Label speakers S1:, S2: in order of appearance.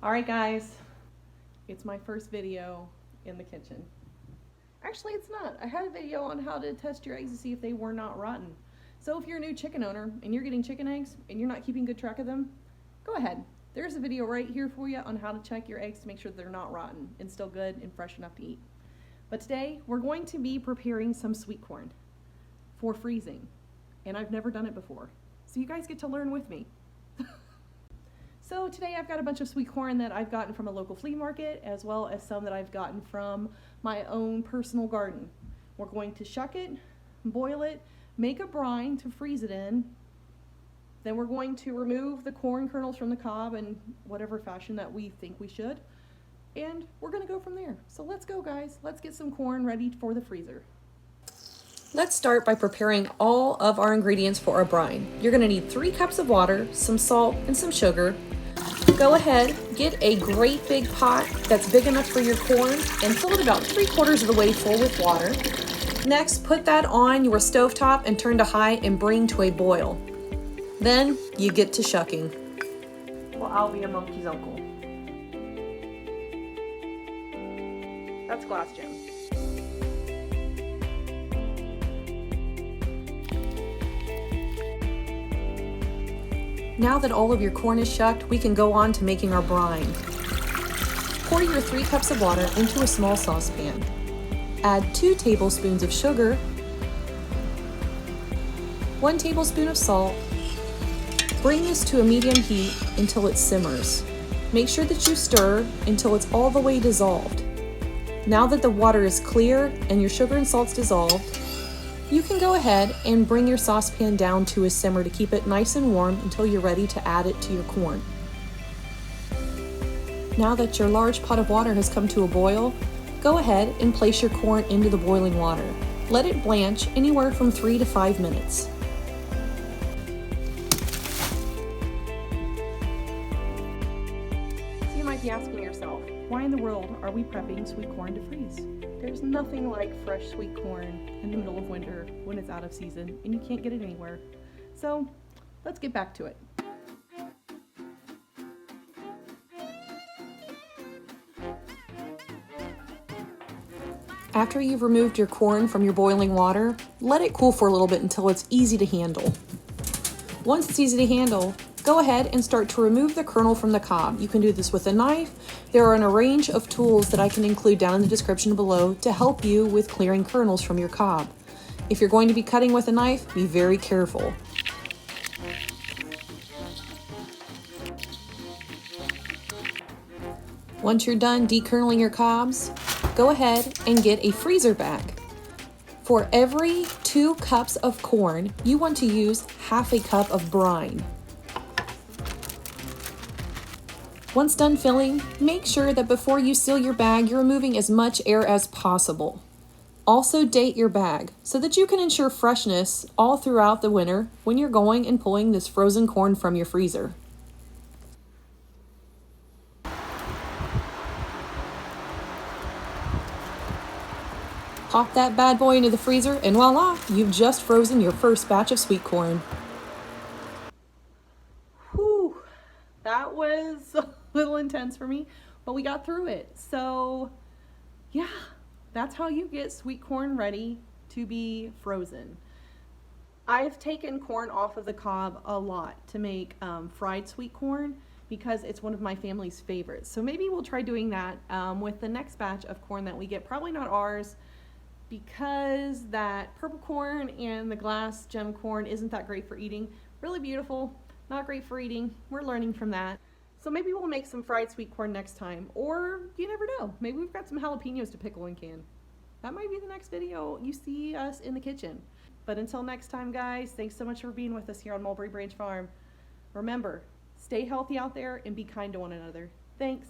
S1: Alright guys, it's my first video in the kitchen. Actually, it's not. I had a video on how to test your eggs to see if they were not rotten. So if you're a new chicken owner and you're getting chicken eggs and you're not keeping good track of them, go ahead. There's a video right here for you on how to check your eggs to make sure they're not rotten and still good and fresh enough to eat. But today we're going to be preparing some sweet corn for freezing. And I've never done it before. So you guys get to learn with me. So today I've got a bunch of sweet corn that I've gotten from a local flea market, as well as some that I've gotten from my own personal garden. We're going to shuck it, boil it, make a brine to freeze it in. Then we're going to remove the corn kernels from the cob in whatever fashion that we think we should. And we're gonna go from there. So let's go, guys. Let's get some corn ready for the freezer. Let's start by preparing all of our ingredients for our brine. You're gonna need 3 cups of water, some salt, and some sugar. Go ahead, get a great big pot that's big enough for your corn and fill it about 3/4 of the way full with water. Next, put that on your stovetop and turn to high and bring to a boil. Then you get to shucking. Well, I'll be a monkey's uncle. That's glass, Jim. Now that all of your corn is shucked, we can go on to making our brine. Pour your 3 cups of water into a small saucepan. Add 2 tablespoons of sugar, 1 tablespoon of salt. Bring this to a medium heat until it simmers. Make sure that you stir until it's all the way dissolved. Now that the water is clear and your sugar and salt's dissolved, you can go ahead and bring your saucepan down to a simmer to keep it nice and warm until you're ready to add it to your corn. Now that your large pot of water has come to a boil, go ahead and place your corn into the boiling water. Let it blanch anywhere from 3 to 5 minutes. So you might be asking yourself, why in the world are we prepping sweet corn to freeze? There's nothing like fresh sweet corn in the middle of winter when it's out of season and you can't get it anywhere. So let's get back to it. After you've removed your corn from your boiling water, let it cool for a little bit until it's easy to handle. Once it's easy to handle, go ahead and start to remove the kernel from the cob. You can do this with a knife. There are a range of tools that I can include down in the description below to help you with clearing kernels from your cob. If you're going to be cutting with a knife, be very careful. Once you're done dekerneling your cobs, go ahead and get a freezer bag. For every 2 cups of corn, you want to use half a cup of brine. Once done filling, make sure that before you seal your bag, you're removing as much air as possible. Also date your bag so that you can ensure freshness all throughout the winter when you're going and pulling this frozen corn from your freezer. Pop that bad boy into the freezer and voila, you've just frozen your first batch of sweet corn. Whew, that was a little intense for me, but we got through it. So yeah, that's how you get sweet corn ready to be frozen. I've taken corn off of the cob a lot to make fried sweet corn because it's one of my family's favorites. So maybe we'll try doing that with the next batch of corn that we get. Probably not ours, because that purple corn and the glass gem corn isn't that great for eating. Really beautiful, not great for eating. We're learning from that. So maybe we'll make some fried sweet corn next time, or you never know, maybe we've got some jalapenos to pickle and can. That might be the next video you see us in the kitchen. But until next time, guys, thanks so much for being with us here on Mulberry Branch Farm. Remember, stay healthy out there and be kind to one another. Thanks.